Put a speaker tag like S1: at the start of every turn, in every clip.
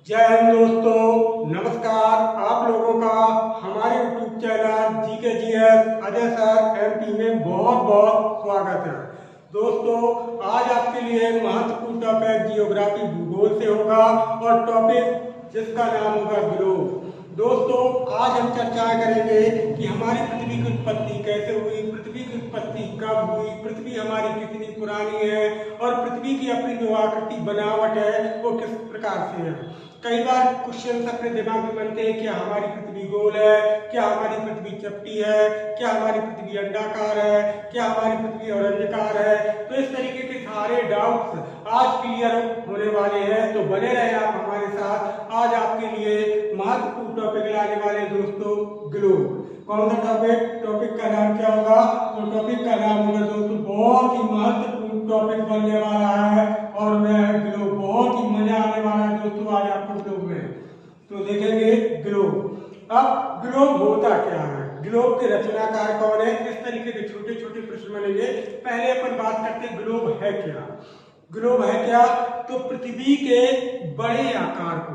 S1: जय हिंद दोस्तों, नमस्कार। आप लोगों का हमारे YouTube channel GKGS Ajay sir MP में बहुत बहुत स्वागत है। दोस्तों, आज आपके लिए महत्वपूर्ण टॉपिक जियोग्राफी भूगोल से होगा और टॉपिक जिसका नाम होगा ग्लोब। दोस्तों, आज हम चर्चा करेंगे कि हमारी पृथ्वी की उत्पत्ति कैसे हुई, पृथ्वी की उत्पत्ति कब हुई, पृथ्वी हमारी कितनी पुरानी है और पृथ्वी की अपनी जो आकृति बनावट है वो किस प्रकार से है। कई बार क्वेश्चन अपने दिमाग में बनते हैं, क्या हमारी पृथ्वी गोल है, क्या हमारी पृथ्वी चपटी है, क्या हमारी पृथ्वी अंडाकार है, क्या हमारी पृथ्वी औरंजाकार है। तो इस तरीके के सारे डाउट्स आज क्लियर होने वाले हैं, तो बने रहे आप हमारे साथ। आज आपके लिए महत्वपूर्ण टॉपिक लाने वाले दोस्तों ग्लोब। कौन सा टॉपिक का नाम क्या होगा? तो टॉपिक का नाम होगा दोस्तों, बहुत ही महत्वपूर्ण टॉपिक बनने वाला है और वह ग्लोब। बहुत ही मजा आने वाला है दोस्तों आज आपको ग्लोब में। तो देखेंगे ग्लोब। अब ग्लोब होता क्या है, ग्लोब के रचनाकार कौन है, इस तरीके के छोटे छोटे प्रश्न बनेंगे। पहले अपन बात करते हैं ग्लोब है क्या। ग्लोब है क्या? तो पृथ्वी के बड़े आकार को,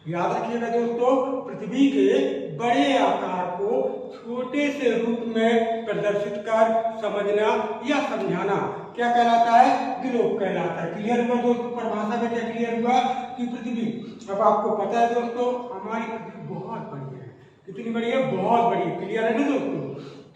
S1: याद रखिएगा दोस्तों, पृथ्वी के बड़े आकार को छोटे से रूप में प्रदर्शित कर समझना या समझाना क्या कहलाता है? ग्लोब कहलाता है। क्लियर हुआ दोस्तों? परिभाषा में क्या क्लियर हुआ कि पृथ्वी, अब आपको पता है दोस्तों हमारी पृथ्वी बहुत बड़ी है। कितनी बड़ी है? बहुत बड़ी। क्लियर है ना दोस्तों?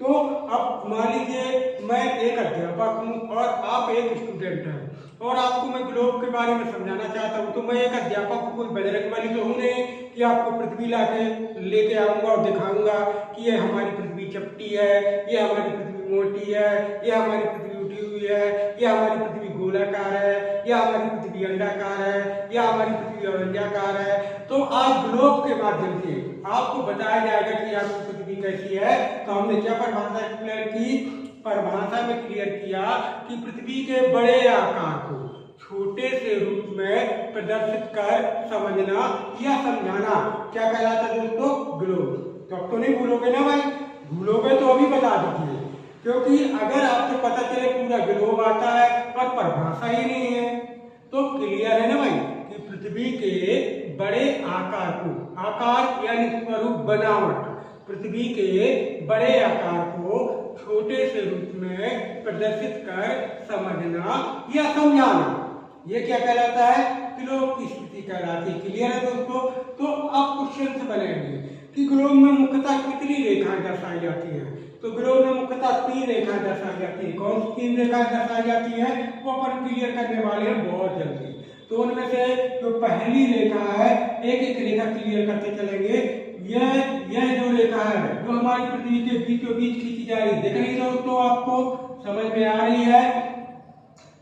S1: तो अब मान लीजिए मैं एक अध्यापक हूँ और आप एक स्टूडेंट हैं और आपको मैं ग्लोब के बारे में समझाना चाहता हूँ। तो मैं एक अध्यापक को कोई बजरंग बली तो हूँ नहीं कि आपको पृथ्वी लेके आऊँगा और दिखाऊंगा कि ये हमारी पृथ्वी चपटी है, ये हमारी पृथ्वी मोटी है, ये हमारी पृथ्वी उठी हुई है, ये हमारी पृथ्वी गोलाकार है, या हमारी पृथ्वी अंडाकार है, या हमारी पृथ्वी औरंजाकार है। तो आज ग्लोब के माध्यम से आपको बताया जाएगा कि आपकी पृथ्वी कैसी है। तो हमने क्या परिभाषा क्लियर की? परिभाषा में क्लियर किया कि पृथ्वी के बड़े आकार को छोटे से रूप में प्रदर्शित कर समझना या समझाना क्या कहलाता है दोस्तों? ग्लोब। तो अब तो नहीं भूलोगे ना भाई? भूलोगे तो अभी बता दीजिए, क्योंकि अगर आपको पता चले पूरा ग्लोब आता है और परिभाषा ही नहीं है तो क्लियर है ना भाई कि पृथ्वी के बड़े आकार को, आकार यानी स्वरूप बनावट, पृथ्वी के बड़े आकार को छोटे से रूप में प्रदर्शित कर समझना या समझाना, ये क्या कहलाता है? ग्लोब की स्थिति कहलाती है। क्लियर है दोस्तों? तो अब क्वेश्चन बनेंगे कि ग्लोब में मुख्यतः कितनी रेखाएं दर्शाई जाती हैं। तो ग्लोब में मुख्यतः 3 रेखाएं दर्शाई जाती है। कौन सी 3 रेखाएं दर्शाई जाती है वो अपन क्लियर करने वाले हैं बहुत जल्दी। तो उनमें से जो पहली रेखा है, एक एक रेखा क्लियर करते चलेंगे। यह जो रेखा है जो हमारी पृथ्वी के बीचों बीच खींची जा रही है, देख रही दोस्तों, आपको समझ में आ रही है?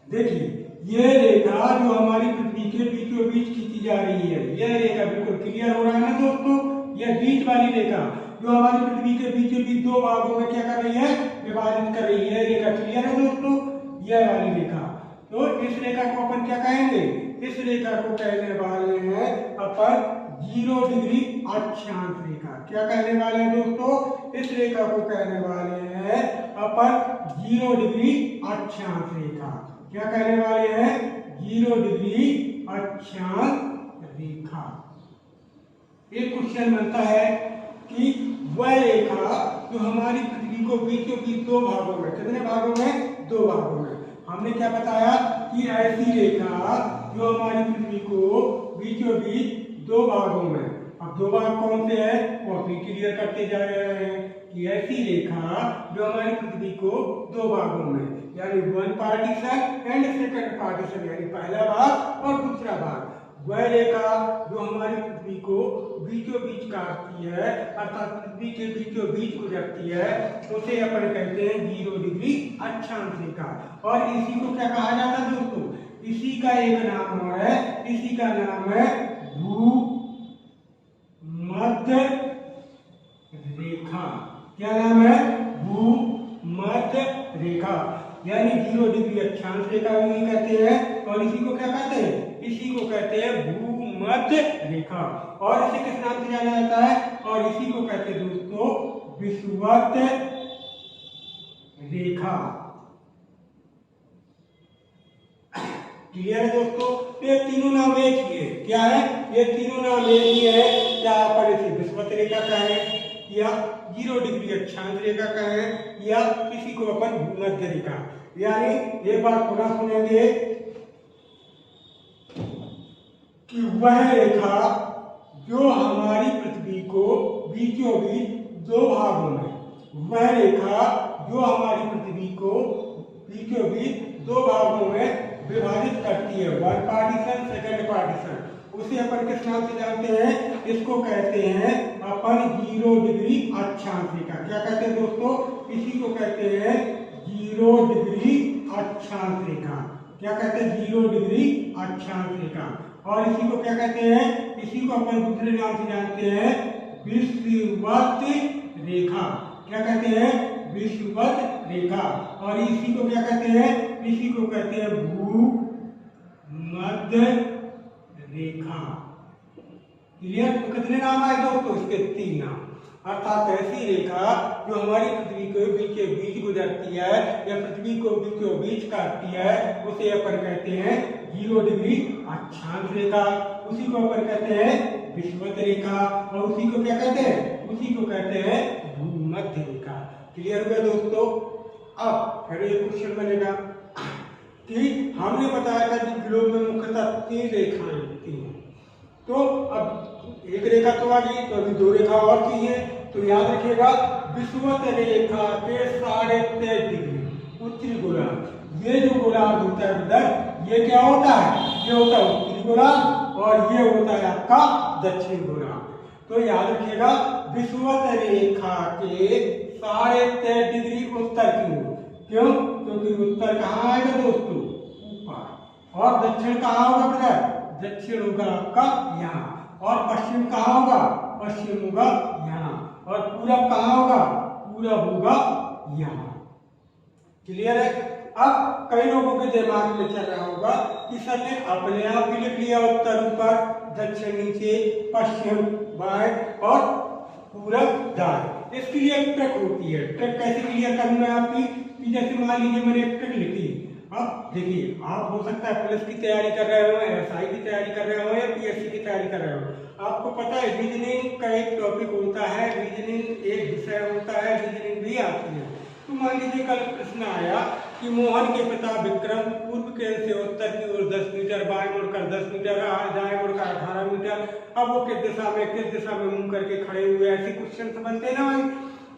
S1: देखिए ये रेखा जो हमारी पृथ्वी के बीचों बीच खींची जा रही है, यह रेखा बिल्कुल क्लियर हो रहा है ना दोस्तों? यह बीच वाली रेखा जो हमारी पृथ्वी के बीचों बीच 2 भागों में क्या कर रही है? विभाजित कर रही है। रेखा क्लियर है दोस्तों? यह वाली रेखा। तो इस रेखा को अपन क्या कहेंगे? इस रेखा को कहने वाले हैं अपन 0 डिग्री अक्षांश रेखा। क्या कहने वाले हैं दोस्तों? इस रेखा को कहने वाले हैं अपन 0 डिग्री अक्षांश रेखा। क्या कहने वाले हैं? 0 डिग्री अक्षांश रेखा। एक क्वेश्चन बनता है कि वह रेखा जो हमारी पृथ्वी को बीचों बीच 2 भागों में, कितने भागों में? 2 भागों में। हमने क्या बताया कि ऐसी रेखा जो हमारी पृथ्वी को बीचों बीच 2 भागों में, अब 2 भाग कौन से हैं वो अभी क्लियर करते जा रहे हैं कि ऐसी रेखा जो हमारी पृथ्वी को 2 भागों में, यानी 1 पार्टीशन एंड सेकंड पार्टीशन, यानी पहला भाग और दूसरा भाग, वह रेखा जो हमारी पृथ्वी को बीचों बीच काटती है, अर्थात पृथ्वी के बीचों बीच गुजरती है, उसे अपन कहते हैं 0 डिग्री अक्षांश रेखा। और इसी को क्या कहा जाता है दोस्तों? इसी का एक नाम और है, इसी का नाम है भूमध्य रेखा। क्या नाम है? भूमध्य रेखा, यानी 0 डिग्री अक्षांश रेखा भी कहते हैं। और इसी को क्या कहते हैं? इसी को कहते हैं भूमध्य रेखा। और इसे किस नाम से जाना जाता है? और इसी को कहते हैं दोस्तों विषुवत रेखा। क्लियर है दोस्तों? तो ये तीनों नाम एक ही है। क्या है? ये तीनों नाम एक ही है। क्या अपन इसे विषुवत रेखा कहें या 0 डिग्री अक्षांश रेखा कहें या किसी को अपन भूमध्य रेखा। यानी एक बार पुनः सुनेंगे कि वह रेखा जो हमारी पृथ्वी को बीचों बीच दो भागों में, वह रेखा जो हमारी पृथ्वी को बीचों बीच दो भागों में विभाजित करती है, वन पार्टीशन सेकंड पार्टीशन, उसे अपन किस नाम से जानते हैं? इसको कहते हैं अपन 0 डिग्री अक्षांश रेखा। क्या कहते हैं दोस्तों? इसी को कहते हैं 0 डिग्री अक्षांश रेखा। क्या कहते हैं? 0 डिग्री अक्षांश रेखा। और इसी को क्या कहते हैं? इसी को अपन दूसरे नाम से जानते हैं विषुवत रेखा। क्या कहते हैं? विषुवत रेखा। और इसी को क्या कहते हैं? इसी को कहते हैं भूमध्य रेखा। क्लियर? तो कितने नाम आए दोस्तों? इसके 3 नाम। अर्थात ऐसी रेखा जो हमारी पृथ्वी को बीचों बीच गुजरती है या पृथ्वी को बीचों बीच काटती है, उसे अपन कहते हैं 0 डिग्री अक्षांश रेखा। उसी को अपन कहते हैं विषुवत रेखा। और उसी को क्या कहते हैं? उसी को कहते हैं भूमध्य रेखा। क्लियर हुआ दोस्तों? अब फिर एक क्वेश्चन बनेगा कि हमने बताया था कि ग्लोब में मुख्यतः 3 रेखाएं होती हैं। तो अब एक रेखा तो आ गई, तो अभी 2 रेखा और चाहिए। तो याद रखिएगा विषुवत रेखा के 23.5 डिग्री उत्तरी गोलार्ध, ये जो गोलार्ध होता है उधर, ये क्या होता है? ये होता है उत्तरी गोलार्ध और ये होता है आपका दक्षिण गोलार्ध। तो याद रखिएगा विषुवत रेखा के 23.5 डिग्री उत्तर की ओर। क्यों? क्योंकि उत्तर कहाँ आएगा दोस्तों? ऊपर। और दक्षिण कहाँ होगा बेटा? दक्षिण होगा आपका यहाँ। और पश्चिम कहाँ होगा? पश्चिम होगा यहाँ। और पूरब कहाँ होगा? पूरब होगा यहाँ। क्लियर है? अब कई लोगों के दिमाग में चल रहा होगा कि सर ने अपने आप भी लिख लिया उत्तर ऊपर, दक्षिण नीचे, पश्चिम बाएं और पूरब दाएं। इसके लिए एक ट्रिक होती है। ट्रिक कैसे क्लियर करूँ मैं आपकी? कि जैसे मान लीजिए मैंने एक ट्रिक लिखी। अब देखिए, आप हो सकता है पुलिस की तैयारी कर रहे हो, एसआई की तैयारी कर रहे हो या पीएससी की तैयारी कर रहे हो। आपको पता है रीजनिंग का एक टॉपिक होता है, रीजनिंग एक विषय होता है, रीजनिंग भी आती है। तो मान लीजिए कल प्रश्न आया कि मोहन के पिता विक्रम पूर्व केंद्र से उत्तर की ओर 10 मीटर, बाएं मुड़कर 10 मीटर, दाएं मुड़कर 18 मीटर, अब वो किस दिशा में मुंह करके खड़े हुए, ऐसे क्वेश्चन बनते ना भाई।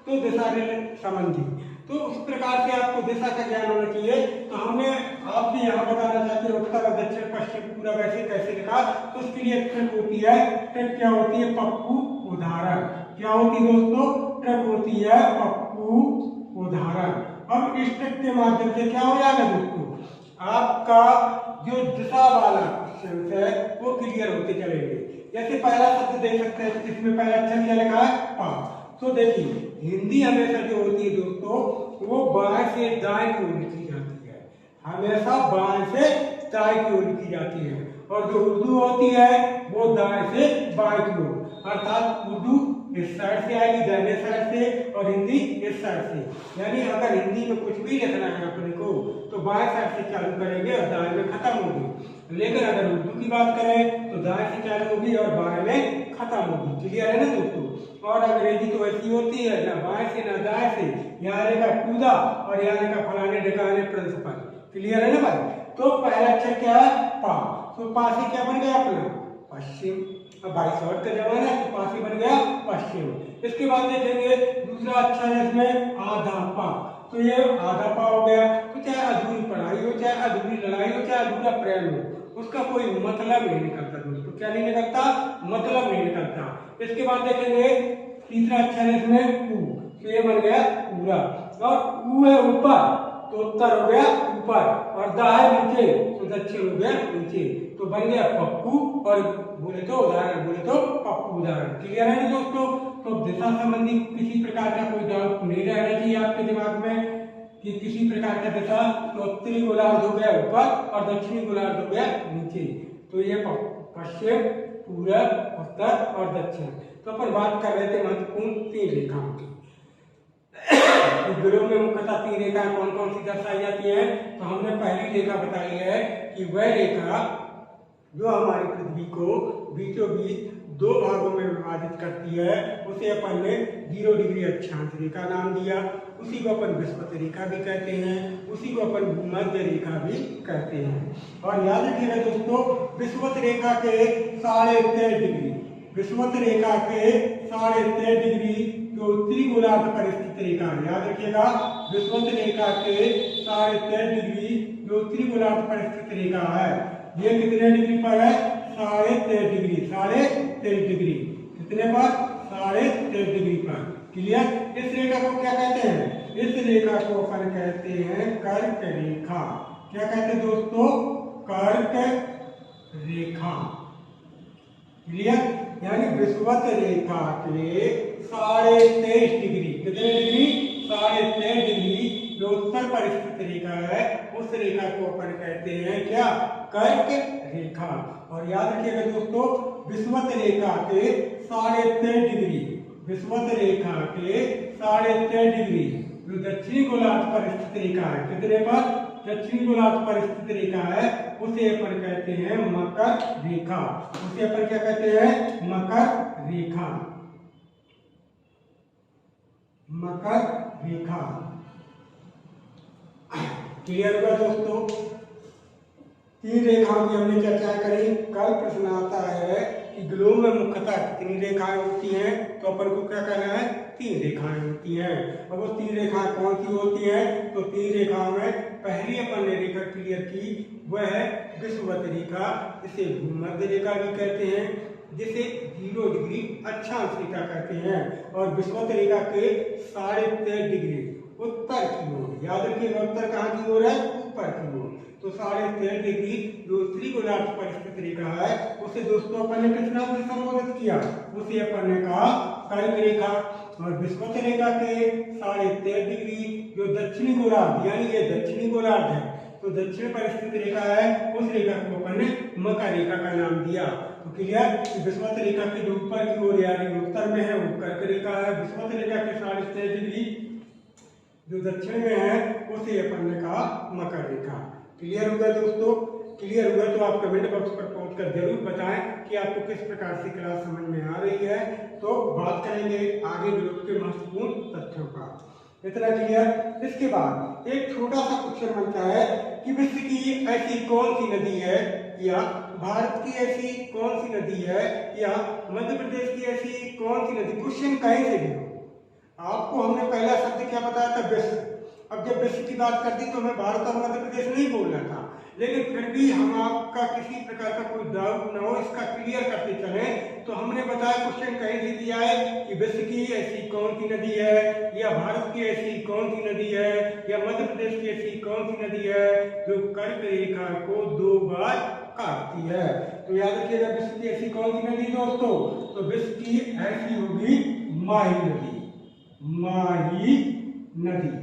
S1: तो दिशा संबंधी, तो उस प्रकार से आपको दिशा का ज्ञान होना चाहिए। तो हमने आपसे यहाँ बताना चाहते हैं उत्तर और दक्षिण पश्चिम पूरा वैसे कैसे लिखा। तो उसके लिए ट्रिक होती है। ट्रिक क्या होती है? पप्पू उदाहरण। क्या होती है दोस्तों? ट्रिक होती है पप्पू उदाहरण। अब इस ट्रिक के माध्यम से क्या हो जाएगा दोस्तों? आपका जो दिशा वाला क्वेश्चन है वो क्लियर होते चलेंगे। जैसे पहला शब्द देख सकते हैं, इसमें पहला अक्षर क्या लिखा है? पा। तो देखिए हिंदी हमेशा जो होती है दोस्तों वो बाएं से दाएं की ओर लिखी जाती है, हमेशा बाएं से दाएं की ओर लिखी जाती है। और जो उर्दू होती है वो दाएं से बाएं की ओर, अर्थात उर्दू इस साइड से आएगी दाहिने साइड से और हिंदी इस साइड से। यानी अगर हिंदी में कुछ भी लिखना है अपने को तो बाएं साइड से चालू करेंगे और दाएं में खत्म होगी। लेकिन अगर उर्दू की बात करें तो दाएं से चालू होगी और बाएं में खत्म होगी। क्लियर है ना दोस्तों? और अंग्रेजी तो ऐसी होती है, ना बाएं से ना दाएं से, यहाँ का टू द और यहाँ का फलाने ढिकाने प्रिंसिपल। क्लियर है ना भाई? तो पहला अक्षर क्या है? पा। तो पा से क्या बन गया अपना? पश्चिम। अब भाई शॉर्ट का जमाना है तो पा से बन गया पश्चिम। इसके बाद देखेंगे दूसरा अक्षर है इसमें आधा पा। तो ये आधा पा हो गया। तो चाहे अधूरी पढ़ाई हो, चाहे अधूरी लड़ाई हो, चाहे अधूरा प्रेम हो, उसका कोई मतलब नहीं निकलता दोस्तों। क्या नहीं निकलता? मतलब नहीं निकलता। इसके बाद देखेंगे तीसरा अक्षर है इसमें ऊ। तो ये बन गया पूरा। और ऊ है ऊपर तो उत्तर हो गया ऊपर, और दा है नीचे तो दक्षिण हो गया नीचे। तो बन गया पप्पू। और बोले तो उदाहरण, बोले तो पप्पू उदाहरण। क्लियर है ना दोस्तों? तो दिशा संबंधी किसी प्रकार का कोई डाउट नहीं रहना चाहिए आपके दिमाग में कि किसी प्रकार का दिशा। तो उत्तरी गोलार्ध हो गया ऊपर और दक्षिणी गोलार्ध हो गया नीचे। तो ये पश्चिम, पूरब, उत्तर और दक्षिण। तो अपन बात कर रहे थे महत्वपूर्ण 3 रेखाओं की। ग्लोब में मुख्यतः 3 रेखाएं कौन कौन सी दर्शाई जाती है? तो हमने पहली रेखा बताई है कि वह रेखा जो हमारी पृथ्वी को बीचों बीच दो भागों में विभाजित करती है, उसे अपन ने 0 डिग्री अक्षांश रेखा नाम दिया। उसी को अपन विषुवत रेखा भी कहते हैं, उसी को अपन भूमध्य रेखा भी कहते हैं। और याद रखिएगा दोस्तों, विषुवत रेखा के 13.5 डिग्री, विषुवत रेखा के 13.5 डिग्री जो उत्तरी गोलार्ध पर स्थित रेखा है, याद रखिएगा, विषुवत रेखा के 13.5 डिग्री जो उत्तरी गोलार्ध पर स्थित रेखा है, ये कितने डिग्री पर है? 13.5 डिग्री, 13.5 डिग्री, कितने पर? 13.5 डिग्री पर। क्लियर? इस रेखा को क्या कहते हैं? इस रेखा को अपन कहते हैं कर्क रेखा। क्या कहते हैं दोस्तों? कर्क रेखा। क्लियर? यानी विषुवत रेखा के 23.5 डिग्री, कितने डिग्री? 23.5 डिग्री जो उत्तर पर स्थित रेखा है, उस रेखा को अपन कहते हैं क्या? कर्क रेखा। और याद रखिएगा दोस्तों, विषुवत रेखा के 23.5 डिग्री, विषुवत रेखा के 23.5 डिग्री जो दक्षिणी गोलार्ध पर स्थित रेखा है, कितने पर? दक्षिणी गोलार्ध पर स्थित रेखा है, उसे अपन कहते हैं मकर रेखा। उसे अपन क्या कहते हैं? मकर रेखा। मकर रेखा। क्लियर हुआ दोस्तों? 3 रेखाओं की हमने चर्चा करी। कल प्रश्न आता है कि ग्लोब में मुख्यतः कितनी रेखाएं होती हैं, तो अपन को क्या कहना है? 3 रेखाएं होती हैं। और वो 3 रेखाएं कौन सी होती हैं? तो 3 रेखाओं में पहली अपन ने रेखा क्लियर की, वह है विषुवत रेखा, इसे भूमध्य रेखा भी कहते हैं, जिसे 0 डिग्री अक्षांश रेखा कहते हैं। और विषुवत रेखा के 23.5 डिग्री उत्तर की ओर, याद रखिएगा, उत्तर कहाँ की ओर है? ऊपर की ओर। तो 23.5 डिग्री जो उत्तरी गोलार्ध पर स्थित रेखा है, उसे दोस्तों अपन ने किस नाम से संबोधित किया? उसे अपन ने कहा कर्क रेखा। और विषुवत रेखा के 23.5 डिग्री जो दक्षिणी गोलार्ध, यानी ये दक्षिणी गोलार्ध है, तो दक्षिण पर स्थित रेखा है, उस रेखा को अपन ने मकर रेखा का नाम दिया। तो क्लियर? विषुवत रेखा के जो ऊपर की ओर यानी उत्तर में है, वो कर्क रेखा है। विषुवत रेखा के 23.5 डिग्री जो दक्षिण में है, उसे अपन ने कहा मकर रेखा। क्लियर हुआ दोस्तों? क्लियर हुआ तो आप कमेंट बॉक्स पर पहुंचकर जरूर बताएं कि आपको किस प्रकार से क्लास समझ में आ रही है। तो बात करेंगे आगे ग्लोब के महत्वपूर्ण तथ्यों का। इतना क्लियर? इसके बाद एक छोटा सा क्वेश्चन बनता है कि विश्व की ऐसी कौन सी नदी है, या भारत की ऐसी कौन सी नदी है, या मध्य प्रदेश की ऐसी कौन सी नदी, क्वेश्चन कहीं से भी हो। आपको हमने पहला शब्द क्या बताया था? विश्व। अब जब विश्व की बात करती तो हमें भारत और मध्य प्रदेश नहीं बोलना था, लेकिन फिर भी हम आपका किसी प्रकार का कोई डाउट न हो, इसका क्लियर करते चले। तो हमने बताया क्वेश्चन कहीं से भी आए कि विश्व की ऐसी कौन सी नदी है, या भारत की ऐसी कौन सी नदी है, या मध्य प्रदेश की ऐसी कौन सी नदी है जो कर्क रेखा को 2 बार काटती है। तो याद रखिएगा, विश्व की ऐसी कौन सी नदी दोस्तों? तो विश्व की ऐसी होगी माही नदी। माही नदी।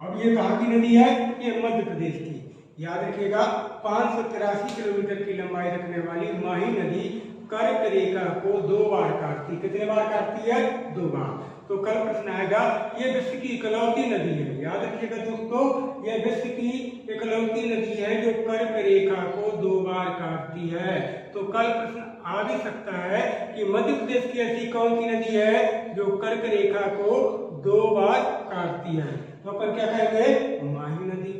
S1: अब ये कहाँ की नदी है? ये मध्य प्रदेश की। याद रखिएगा, 583 किलोमीटर की लंबाई रखने वाली माही नदी कर्क रेखा को 2 बार काटती। कितने बार काटती है? 2 बार। तो कल प्रश्न आएगा, ये विश्व की इकलौती नदी है। याद रखिएगा दोस्तों, यह विश्व की इकलौती नदी है जो कर्क रेखा को 2 बार काटती है। तो कल प्रश्न आ भी सकता है कि मध्य प्रदेश की ऐसी कौन सी नदी है जो कर्क रेखा को 2 बार काटती है? तो अपन क्या कहेंगे? माही नदी।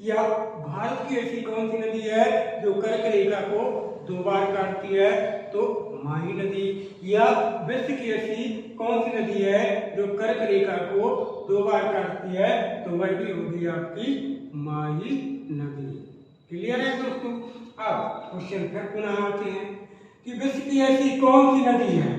S1: या भारत की ऐसी कौन सी नदी है जो कर्क रेखा को 2 बार काटती है? तो माही नदी। या विश्व की ऐसी कौन सी नदी है जो कर्क रेखा को 2 बार काटती है? तो वह भी होगी आपकी माही नदी। क्लियर है दोस्तों? अब क्वेश्चन फिर पुनः आते हैं कि विश्व की ऐसी कौन सी नदी है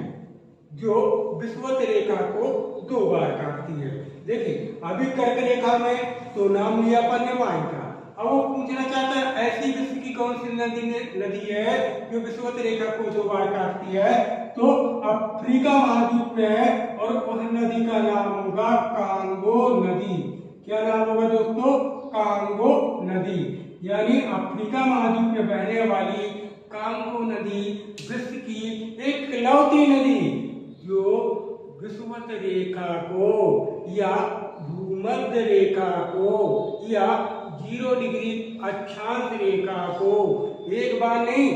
S1: जो विषुवत रेखा को 2 बार काटती है? देखिए, अभी कर्क रेखा में तो नाम लिया अपन ने माही का। अब वो पूछना चाहता है ऐसी विश्व की कौन सी नदी है जो विषुवत रेखा को 2 बार काटती है? तो अफ्रीका महाद्वीप में है, और उस नदी का नाम होगा कांगो नदी। क्या नाम होगा दोस्तों? कांगो नदी। यानी अफ्रीका महाद्वीप में बहने वाली कांगो नदी विश्व की इकलौती नदी जो विषुवत रेखा को या भूमध्य रेखा को या 0 डिग्री अक्षांश रेखा को एक बार नहीं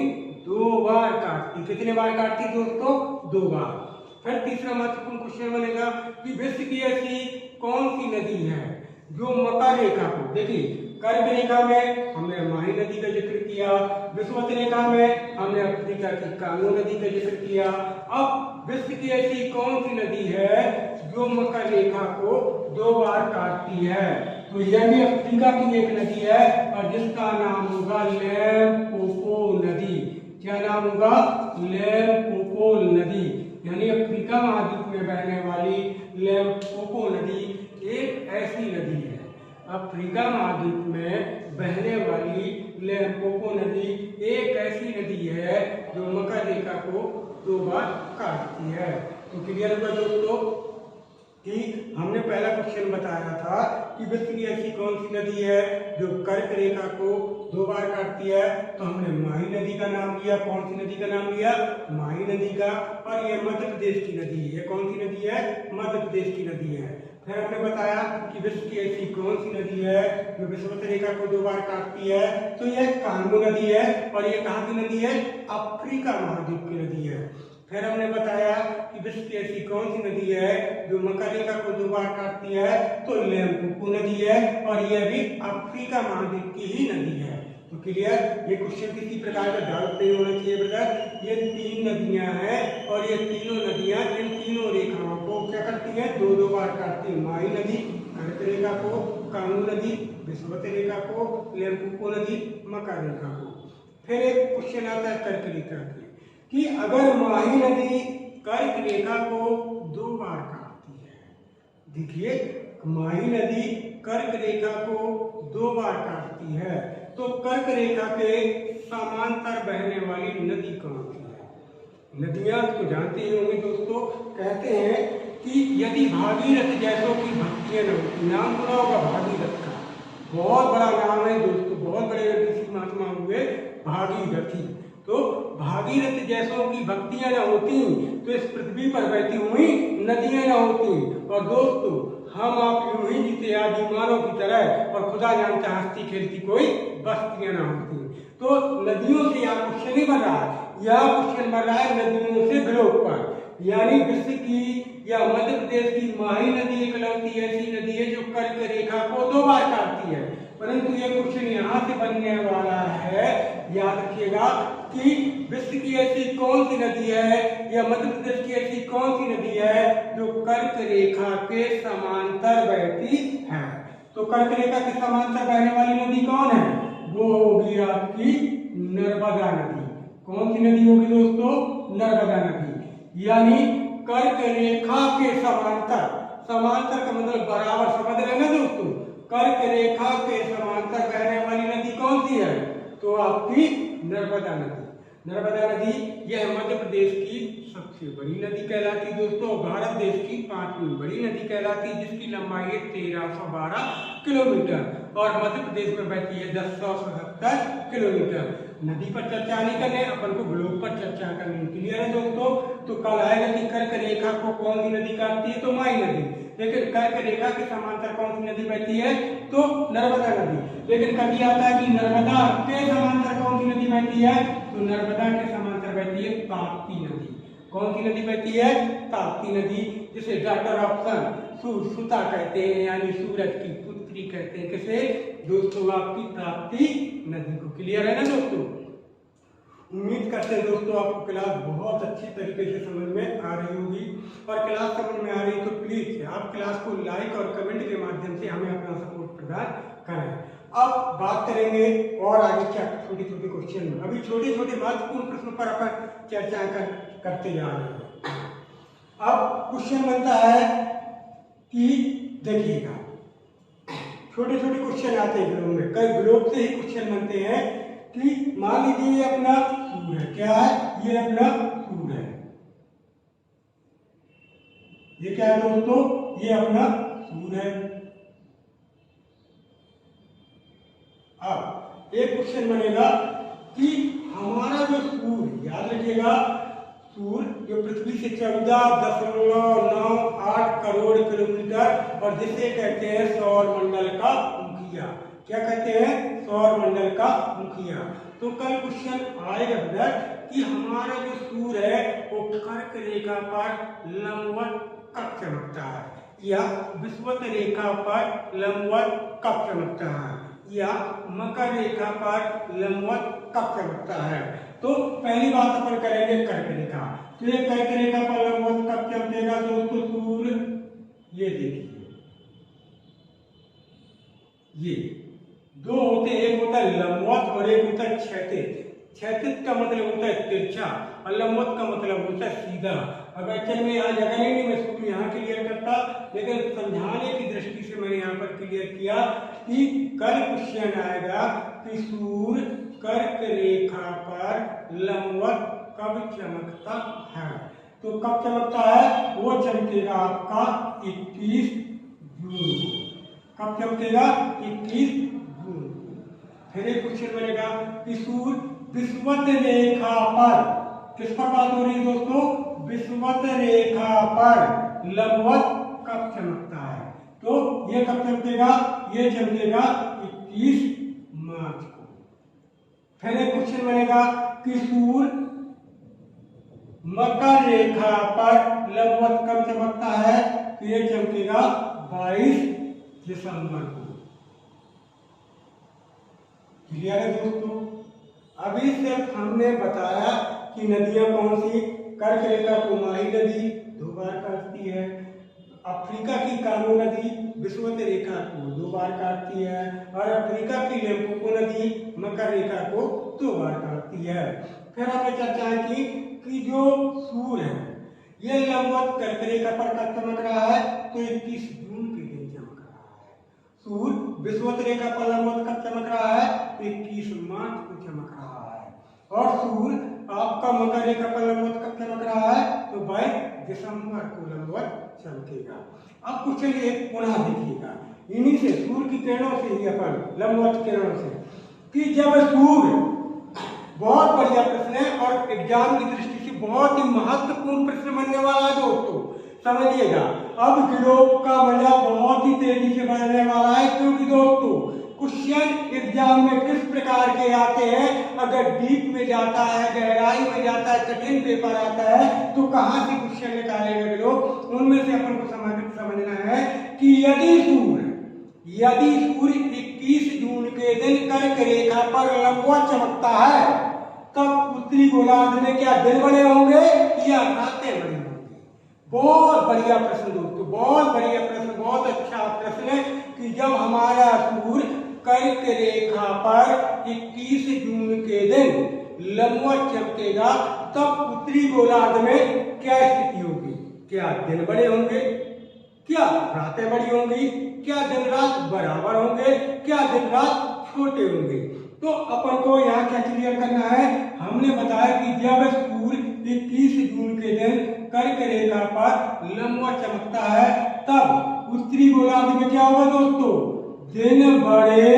S1: 2 बार काटती। कितने बार काटती दोस्तों? 2 बार। फिर तीसरा महत्वपूर्ण क्वेश्चन बनेगा कि विश्व की ऐसी कौन सी नदी है जो मकर रेखा को, देखिए कर्क रेखा में हमने माही नदी का जिक्र किया, विषुवत रेखा में हमने अफ्रीका की कांगो नदी का जिक्र किया। अब विश्व की ऐसी कौन सी नदी है जो मकर रेखा को 2 बार काटती है? तो यह भी अफ्रीका की एक नदी है और जिसका नाम होगा लिम्पोपो नदी। क्या नाम होगा? लिम्पोपो नदी, यानी अफ्रीका महाद्वीप में बहने वाली लिम्पोपो नदी एक ऐसी नदी है। अफ्रीका महाद्वीप में बहने वाली लिम्पोपो नदी एक ऐसी नदी है जो मकर रेखा को 2 बार काटती है। तो क्लियर होगा दोस्तों कि हमने पहला क्वेश्चन बताया था कि विश्व की ऐसी कौन सी नदी है जो कर्क रेखा को 2 बार काटती है, तो हमने माही नदी का नाम लिया। कौन सी नदी का नाम लिया? माही नदी का। और ये मध्य प्रदेश की नदी है। ये कौन सी नदी है? मध्य प्रदेश की नदी है। फिर हमने बताया कि विश्व की ऐसी कौन सी नदी है जो विषुवत रेखा को 2 बार काटती है, तो यह कांगो नदी है। और ये कहाँ की नदी है? अफ्रीका महाद्वीप की नदी है। फिर हमने बताया कि विश्व की ऐसी कौन सी नदी है जो मकर रेखा को 2 बार काटती है, तो लिम्पोपो नदी है और यह भी अफ्रीका महाद्वीप की ही नदी है। तो क्लियर? ये क्वेश्चन किसी प्रकार का डाउट नहीं होना चाहिए ब्रदर। ये 3 नदियां हैं और ये तीनों नदियां इन तीनों रेखाओं को क्या करती है? 2-2 बार काटती है। माही नदी कर्क रेखा को, कांगो नदी विषुवत रेखा को, लिम्पोपो नदी मकर रेखा को। फिर एक क्वेश्चन आता है कर्क रेखा की कि अगर माही नदी कर्क रेखा को 2 बार काटती है, देखिए माही नदी कर्क रेखा को 2 बार काटती है, तो कर्क रेखा के समांतर बहने वाली नदी कौन सी है? नदियां तो जानते ही होंगे दोस्तों। कहते हैं कि यदि भागीरथ जैसों की भक्तियां न होती, नाम सुना होगा भागीरथ का, बहुत बड़ा नाम है दोस्तों, बहुत बड़े ऋषि महात्मा हुए भागीरथी। तो भागीरथ जैसों की भक्तियां न होती तो इस पृथ्वी पर बहती हुई नदियां न होती। और दोस्तों हम आप यूं ही जीते आदिमानव की तरह और खुदा जानता हंसती खेलती कोई बस्तियां न होती। तो नदियों से यहाँ क्वेश्चन नहीं बन रहा है, यह क्वेश्चन बन रहा है नदियों से ग्लोब पर, यानी विश्व की या मध्य प्रदेश की माही नदी इकलौती ऐसी नदी है जो कर्क रेखा को 2 बार काटती है। परंतु यह क्वेश्चन यहाँ से बनने वाला है, याद रखिएगा कि विश्व की ऐसी कौन सी नदी है या मध्य प्रदेश की ऐसी कौन सी नदी है जो कर्क रेखा के समांतर बहती है। तो कर्क रेखा के समांतर बहने वाली नदी कौन है? वो होगी आपकी नर्मदा नदी। कौन सी नदी होगी दोस्तों? नर्मदा नदी। यानी कर्क रेखा के समांतर, समांतर का मतलब बराबर, समझ रहे ना दोस्तों? कर्क रेखा के समांतर बहने वाली नदी कौन सी है? तो आपकी नर्मदा नदी। नर्मदा नदी यह मध्य प्रदेश की सबसे बड़ी नदी कहलाती दोस्तों, भारत देश की 5वीं बड़ी नदी कहलाती, जिसकी लंबाई है 1312 किलोमीटर और मध्य प्रदेश में बहती है 1070 किलोमीटर। नदी पर चर्चा नहीं करने, अपन को ग्लोब पर चर्चा करनी। क्लियर है दोस्तों? तो कल आएगा कि कर्क रेखा को कौन सी नदी काटती है? तो माही नदी। लेकिन कर्क रेखा के समांतर कौन सी नदी बहती है? तो नर्मदा नदी। लेकिन कभी आता है कि नर्मदा के समांतर कौन सी नदी बहती है? तो नर्मदा के समांतर बहती है ताप्ती नदी। कौन सी नदी बहती है? ताप्ती नदी, जिसे डॉक्टर ऑप्शन सुता कहते हैं, यानी सूरज की पुत्री कहते हैं। किसे दोस्तों? आपकी ताप्ती नदी को। क्लियर है ना दोस्तों? उम्मीद करते हैं दोस्तों आपको क्लास बहुत अच्छी तरीके से समझ में आ रही होगी। और क्लास समझ में आ रही तो प्लीज आप क्लास को लाइक और कमेंट के माध्यम से हमें अपना सपोर्ट प्रदान करें। अब बात करेंगे और आगे क्या छोटे छोटे क्वेश्चन में। अभी छोटे छोटे महत्वपूर्ण प्रश्नों पर अपन चर्चा करते जा रहे हैं। अब क्वेश्चन बनता है कि देखिएगा, छोटे छोटे क्वेश्चन आते हैं ग्लोब में, कई ग्लोब से ही क्वेश्चन बनते हैं कि मान लीजिए ये अपना सूर्य है। क्या है? ये अपना सूर्य है। ये क्या है दोस्तों? ये अपना सूर्य है। अब एक क्वेश्चन बनेगा कि हमारा जो सूर्य, याद रखिएगा, सूर्य जो पृथ्वी से 14.98 करोड़ किलोमीटर और जिसे कहते हैं सौर मंडल का मुखिया, क्या कहते हैं, सौर मंडल का मुखिया। तो कल क्वेश्चन आएगा बेटा कि हमारा जो सूर्य है वो कर्क रेखा पर लंबवत कब चमकता है, या विषुवत रेखा पर लंबवत कब चमकता है, या मकर रेखा पर लंबवत कब चमकता है। तो पहली बात अपन करेंगे कर्क रेखा। तो ये कर्क रेखा पर लंबवत कब चमकेगा दोस्तों सूर्य, ये देखिए ये दो होते हैं, एक होता है लंबवत और एक होता है क्षैतिज। क्षैतिज का मतलब होता है तिरछा और लंबवत का मतलब होता है सीधा। अब एक्चुअल में यहाँ जगह नहीं, मैं इसको यहाँ क्लियर करता, लेकिन समझाने की दृष्टि से मैंने यहाँ पर क्लियर किया कि कल क्वेश्चन आएगा कि सूर्य कर्क रेखा पर लंबवत कब चमकता है। तो कब चमकता है, वो चमकेगा आपका 21 जून को। कब चमकेगा, 21 जून को। फिर एक क्वेश्चन बनेगा कि सूर्य विषुवत रेखा पर, किस पर बात हो रही है दोस्तों, विषुवत रेखा पर लंबवत कब चमकता है। तो ये कब चमकेगा, ये चमकेगा 21 मार्च को। फिर एक क्वेश्चन बनेगा कि सूर्य मकर रेखा पर लंबवत कब चमकता है, तो ये चमकेगा 22 दिसंबर को। क्लियर है दोस्तों। अभी सिर्फ हमने बताया कि नदियां कौन सी, कर्क रेखा को माही नदी 2 बार काटती है, अफ्रीका की कानो नदी विषुवत रेखा को 2 बार काटती है, और अफ्रीका की लिम्पोपो नदी मकर रेखा को 2 बार काटती है। फिर हमने चर्चा की कि जो सूर्य है ये लंबवत कर्क रेखा पर कब चमक रहा है, तो 21 जून के दिन चमक रहा है। सूर्य विषुवत रेखा पर लंबवत कब चमक रहा है, तो 21 मार्च को चमक रहा है। और सूर्य आपका मकर रेखा पर लंबवत कब चमक रहा है, तो 22 दिसंबर को लंबवत चमकेगा। अब कुछ चलिए पुनः देखिएगा इन्हीं से, सूर्य की किरणों से ही अपन, लंबवत किरणों से, कि जब सूर्य, बहुत बढ़िया प्रश्न है और एग्जाम की दृष्टि से बहुत ही महत्वपूर्ण प्रश्न बनने वाला है दोस्तों, समझिएगा। अब ग्लोब का मजा बहुत ही तेजी से बढ़ने वाला है, क्योंकि दोस्तों क्वेश्चन एग्जाम में किस प्रकार के आते हैं, अगर डीप में जाता है, गहराई में जाता है, कठिन पेपर आता है, तो कहां से क्वेश्चन निकालेंगे लोग। उनमें से अपन को समझना है कि यदि सूर्य 21 जून के दिन कर्क रेखा पर लंबवत चमकता है, तब उत्तरी गोलार्ध में क्या दिन बने होंगे या रातें बनी होंगी। बहुत बढ़िया प्रश्न दोस्तों, बहुत बढ़िया प्रश्न, बहुत अच्छा प्रश्न है कि जब हमारा सूर्य कर्क रेखा पर 21 जून के दिन लंबवत चमकेगा, तब उत्तरी गोलार्ध में क्या स्थिति होगी, क्या दिन बड़े होंगे, क्या रातें बड़ी होंगी, क्या दिन रात बराबर होंगे, क्या दिन रात छोटे होंगे। तो अपन को यहाँ क्या क्लियर करना है, हमने बताया कि जब सूर्य 21 जून के दिन कर्क रेखा पर लंबवत चमकता है, तब उत्तरी गोलार्ध में क्या होगा दोस्तों, दिन बड़े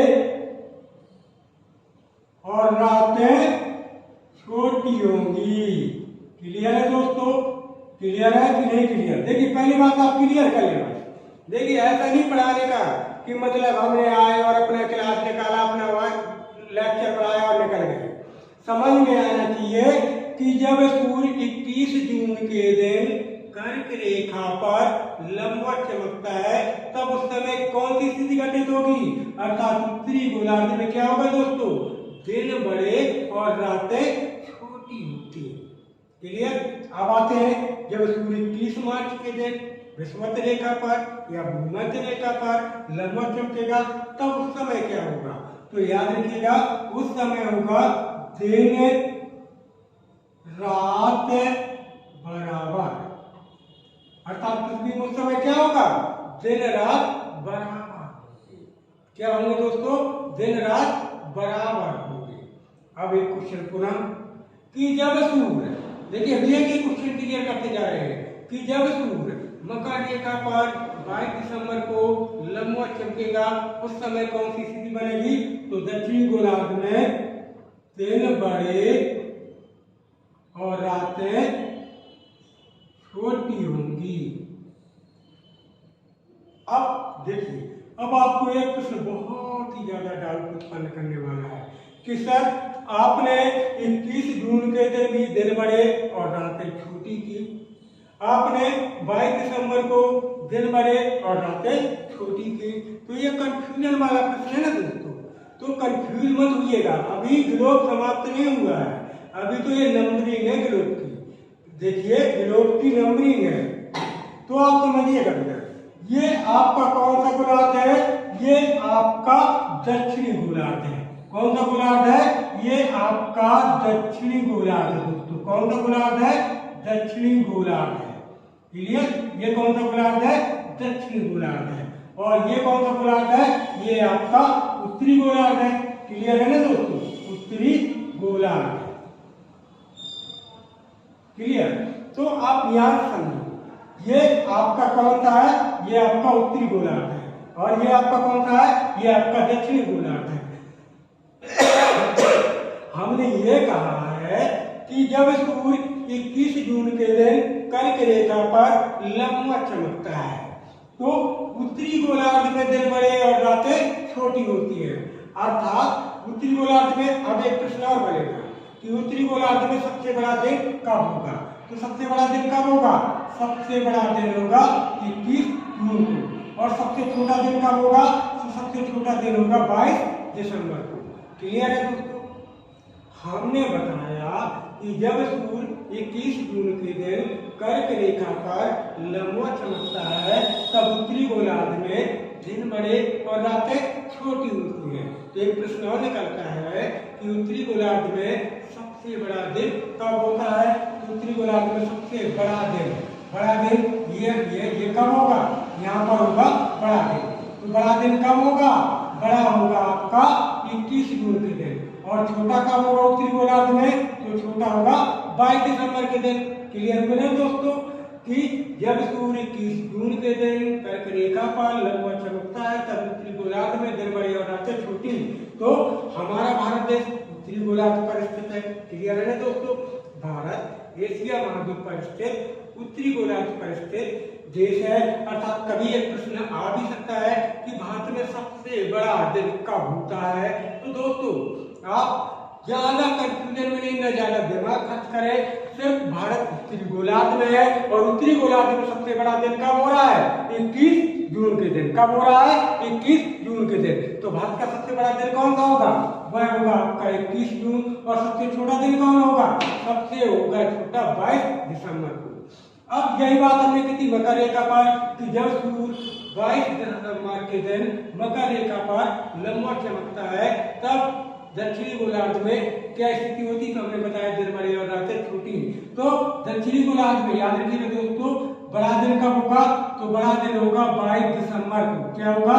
S1: और रातें छोटी होंगी। क्लियर है दोस्तों, क्लियर है कि नहीं क्लियर। देखिए पहली बात आप क्लियर कर लेना। देखिए ऐसा नहीं पढ़ाने का कि मतलब हमने आए और अपना क्लास निकाला, अपना लेक्चर पढ़ाया और निकल गए। समझ में आना चाहिए कि जब सूर्य 21 जून के दिन कर्क रेखा पर लंबवत चमकता है, तब उस समय कौन सी स्थिति घटित होगी, अर्थात उत्तरी गोलार्ध में क्या होगा दोस्तों, दिन बड़े और रातें छोटी होती है। क्लियर। अब आते हैं जब सूर्य 21 मार्च के दिन विषुवत रेखा पर या भूमध्य रेखा पर लंबवत चमकेगा, तब उस समय क्या होगा, तो याद रखिएगा उस समय होगा दिन रात बराबर, अर्थात उस समय क्या होगा, दिन रात बराबर। क्या होंगे दोस्तों, दिन रात बराबर होंगे। अब एक क्वेश्चन पुनः कि जब सूर्य, देखिए भैया के क्वेश्चन क्लियर करते जा रहे हैं कि जब सूर्य मकर रेखा पर 22 दिसंबर को लंबवत चमकेगा, उस समय कौन सी स्थिति बनेगी, तो दक्षिणी गोलार्ध में दिन बड़े और रातें छोटी होंगी। अब देखिए, अब आपको एक प्रश्न बहुत ही ज्यादा डाउट उत्पन्न करने वाला है कि सर आपने 21 जून के दिन भी दिन बड़े और रातें छोटी की, आपने 22 दिसंबर को दिन बड़े और रातें छोटी की। तो ये कंफ्यूजन वाला प्रश्न है ना दोस्तों, तो कंफ्यूज मत होइएगा। अभी ग्लोब समाप्त नहीं हुआ है, अभी तो ये नंबरिंग है ग्लोब की। देखिए ग्लोब की नंबरिंग है, तो आप समझिएगा बेटा, ये आपका कौन सा गोलार्ध है? ये आपका दक्षिणी गोलार्ध है। कौन सा गोलार्ध है? ये आपका दक्षिणी गोलार्ध है दोस्तों। कौन सा गोलार्ध है? दक्षिणी गोलार्ध है। क्लियर? ये कौन सा गोलार्ध है? दक्षिणी गोलार्ध है। और ये कौन सा गोलार्ध है? ये आपका उत्तरी गोलार्ध है। क्लियर है ना दोस्तों? उत्तरी गोलार्ध है। क्लियर? तो आप याद समझो, ये आपका कौन सा है? ये आपका उत्तरी गोलार्ध है। और ये आपका कौन सा है? ये आपका दक्षिणी गोलार्ध है। हमने ये कहा है कि जब सूर्य 21 जून के दिन कर्क रेखा पर लंबवत चमकता है तो उत्तरी गोलार्ध में दिन बड़े और रातें छोटी होती है। अर्थात उत्तरी गोलार्ध में अब एक प्रश्न और बनेगा कि उत्तरी गोलार्ध में सबसे बड़ा दिन कब होगा? तो सबसे बड़ा दिन कब होगा? सबसे बड़ा दिन होगा 21 जून को। और सबसे छोटा दिन कब होगा? तो सबसे छोटा दिन होगा 22 दिसंबर को। क्लियर है दोस्तों? हमने बताया कि जब सूर्य 21 जून के दिन कर्क रेखा पर लंबवत चमकता है तब उत्तरी गोलार्ध में दिन बड़े और रातें छोटी होती हैं। तो एक प्रश्न और निकलता है कि उत्तरी गोलार्ध में सबसे बड़ा दिन कब होता है? तो उत्तरी गोलार्ध में सबसे बड़ा दिन ये कब होगा? यहाँ पर होगा बड़ा दिन। तो बड़ा दिन कब होगा? बड़ा होगा आपका 21 जून के दिन। और छोटा कब होगा उत्तरी गोलार्ध में? तो छोटा होगा 22 दिसंबर के दिन। क्लियर हुआ ना दोस्तों कि जब सूर्य 21 जून के दिन कर्क रेखा पर लंबवत चमकता है तब उत्तरी गोलार्ध में दिन बड़ी और रातें छोटी। तो हमारा भारत देश उत्तरी गोलार्ध पर स्थित है। क्लियर है ना दोस्तों? भारत एशिया महाद्वीप पर स्थित उत्तरी गोलार्ध पर स्थित देश है। अर्थात कभी एक प्रश्न आ भी सकता है कि भारत में सबसे बड़ा दिन कब होता है? तो दोस्तों आप ज्यादा कंफ्यूजन में नहीं, न ज्यादा दिमाग खर्च करें, सिर्फ भारत उत्तरी गोलार्ध में है और उत्तरी गोलार्ध में सबसे बड़ा दिन कब हो रहा है? 21 जून के दिन। कब हो रहा है? 21 जून के दिन। तो भारत का सबसे बड़ा दिन कौन सा होगा? वह होगा आपका 21 जून। और सबसे छोटा दिन कौन होगा? सबसे होगा छोटा 22 दिसंबर को। अब यही बात हमने की थी मकर रेखा पर कि जब सूर्य 22 दिसंबर के दिन मकर रेखा पर लंबवत चमकता है तब दक्षिणी गोलार्ध में क्या स्थिति होती? तो हमने बताया दिन बड़े और रातें छोटी। तो दक्षिणी गोलार्ध में याद रखिए दोस्तों, बड़ा दिन कब होगा? तो बड़ा दिन होगा 22 दिसंबर को। क्या होगा?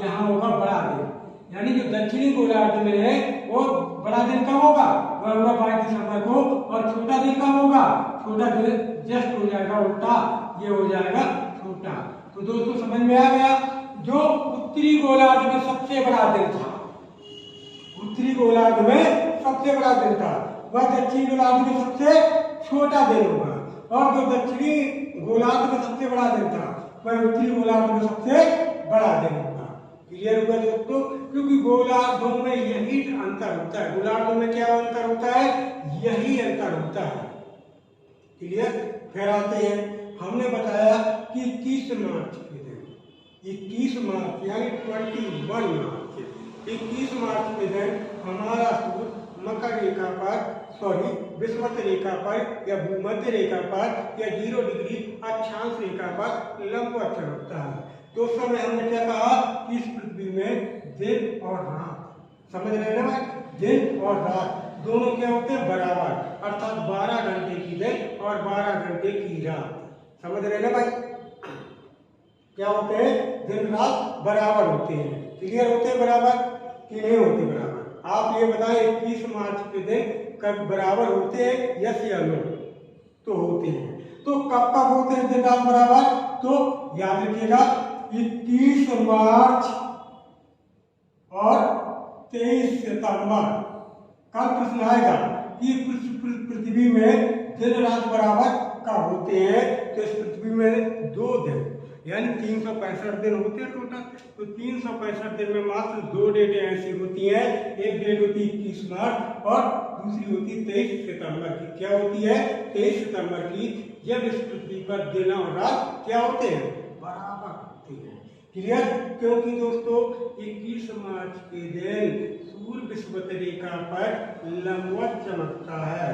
S1: यहाँ होगा बड़ा दिन। यानी जो दक्षिणी गोलार्ध में है वो बड़ा दिन कब होगा? वह होगा 22 दिसंबर को। और छोटा दिन कब होगा? छोटा दिन जस्ट हो जाएगा उल्टा, ये हो जाएगा छोटा। तो दोस्तों समझ में आ गया? जो उत्तरी गोलार्ध में सबसे बड़ा दिन था, उत्तरी गोलार्ध में सबसे बड़ा दिन था, वह दक्षिणी गोलार्ध में सबसे छोटा दिन होगा। और जो दक्षिणी गोलार्ध में सबसे बड़ा दिन था वह उत्तरी गोलार्ध में सबसे बड़ा दिन होगा। क्लियर होगा दोस्तों? क्योंकि गोलार्धों में यही अंतर होता है। गोलार्धों में क्या अंतर होता है? यही अंतर होता है। क्लियर? फिर आते हैं, हमने बताया कि 21 मार्च के दिन, 21 मार्च यानी 21 मार्च 21 मार्च के दिन हमारा सूर्य मकर रेखा पर विषुवत रेखा पर या भूमध्य रेखा पर या 0 डिग्री अक्षांश रेखा पर लंबवत चमकता है। तो उस समय हमने क्या कहा कि इस पृथ्वी में दिन और रात, समझ रहे हैं ना भाई? दिन और रात दोनों क्या होते हैं? बराबर। अर्थात 12 घंटे की दिन और 12 घंटे की रात। समझ रहे हैं ना भाई? क्या होते हैं? दिन रात बराबर होते हैं। क्लियर होते हैं बराबर कि नहीं होते बराबर? आप ये बताएं 21 मार्च के दिन कब बराबर होते हैं? यस या नो? तो होते हैं। तो कब कब होते हैं दिन रात बराबर? तो याद रखिएगा 21 मार्च और 23 सितंबर। कल प्रश्न आएगा कि पृथ्वी में दिन रात बराबर कब होते हैं? तो इस पृथ्वी में 2 दिन यानी 365 दिन होते हैं टोटल। तो 365 दिन में मात्र 2 डेटें ऐसी होती हैं, एक डेट होती है 21 मार्च और दूसरी होती है 23 सितंबर की। क्या होती है? 23 सितंबर की, जब इस पृथ्वी पर दिन और रात क्या होते हैं? बराबर होते हैं। क्लियर? क्योंकि दोस्तों 21 मार्च के दिन सूर्य विषुवत रेखा पर लंबवत चमकता है।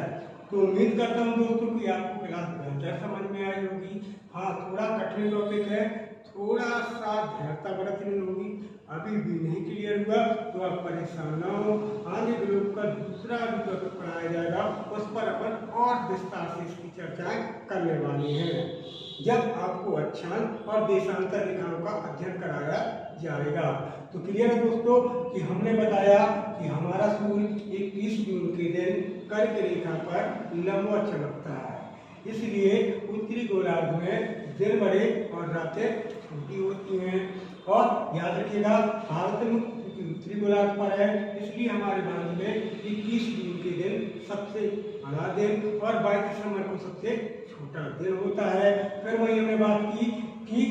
S1: तो उम्मीद करता हूँ दोस्तों कि आपको क्लास बेहतर समझ में आई होगी। हाँ, थोड़ा कठिन टॉपिक है, थोड़ा सा धैर्यता बरतनी होगी। अभी भी नहीं क्लियर हुआ तो आप परेशान ना हो, आगे वीडियो का दूसरा भी टॉपिक पढ़ाया जाएगा, उस पर अपन और विस्तार से इसकी चर्चाएं करने वाली हैं, जब आपको अक्षांश और देशांतर रेखाओं का अध्ययन कराया जाएगा। तो क्लियर है दोस्तों कि हमने बताया कि हमारा सूर्य 21 जून के दिन कर्क रेखा पर लंबवत चमकता है, इसलिए उत्तरी गोलार्ध में दिन बड़े और रातें छोटी होती हैं। और याद रखिएगा, भारत में उत्तरी गोलार्ध पर है, इसलिए हमारे भारत में 21 जून के दिन सबसे बड़ा दिन और 22 दिसंबर को सबसे छोटा दिन होता है। फिर वही हमने बात की कि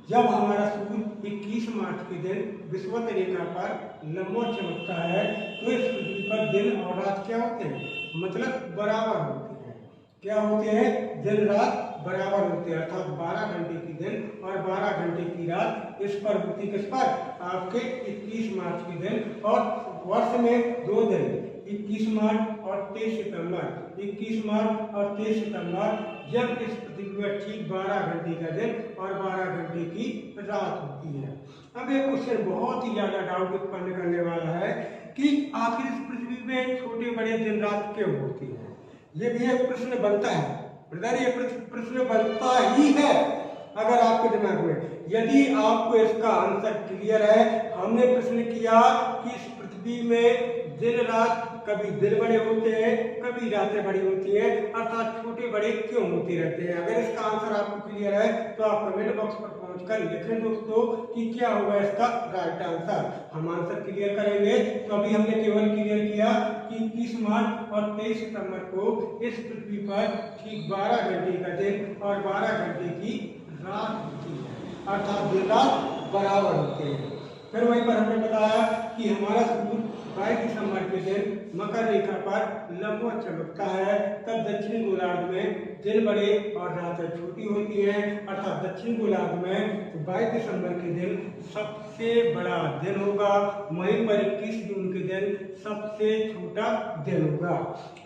S1: जब हमारा सूर्य 21 मार्च के दिन विषुवत रेखा पर लंबवत चमकता है तो इस पृथ्वी पर दिन और रात क्या होते हैं? मतलब बराबर होते हैं। क्या होते हैं? दिन रात बराबर होते हैं, अर्थात 12 घंटे की दिन और 12 घंटे की रात इस पर होती। किस पर? आपके 21 मार्च के दिन। और वर्ष में 2 दिन, 21 मार्च और 23 सितंबर। 21 मार्च और 23 सितंबर जब इस पृथ्वी पर ठीक 12 घंटे का दिन और 12 घंटे की रात होती है। अब एक क्वेश्चन बहुत ही ज्यादा डाउट उत्पन्न करने वाला है कि आखिर इस पृथ्वी में छोटे बड़े दिन रात क्यों होती है? ये भी एक प्रश्न बनता है ब्रदर, ये प्रश्न बनता ही है अगर आपके दिमाग में। यदि आपको इसका आंसर क्लियर है, हमने प्रश्न किया कि इस पृथ्वी में दिन रात कभी दिन बड़े होते हैं, कभी रातें बड़ी होती हैं, अर्थात छोटे बड़े क्यों होते रहते हैं। अगर इसका आंसर आपको क्लियर है तो आप कमेंट बॉक्स पर पहुंचकर लिखें दोस्तों कि क्या होगा इसका राइट आंसर। हम आंसर क्लियर करेंगे। तो अभी हमने केवल क्लियर किया कि 21 मार्च और 23 सितंबर को इस पृथ्वी पर ठीक 12 घंटे का दिन और 12 घंटे की रात होती है, अर्थात दिन रात बराबर होते हैं। फिर वहीं पर हमने बताया कि हमारा सूर्य 22 दिसंबर के दिन मकर रेखा पर लंबवत चमकता है, तब दक्षिण गोलार्ध में दिन बड़े और रातें छोटी होती हैं, अर्थात दक्षिण गोलार्ध में 22 दिसंबर के दिन सबसे बड़ा दिन होगा, वहीं पर 21 जून के दिन सबसे छोटा दिन होगा।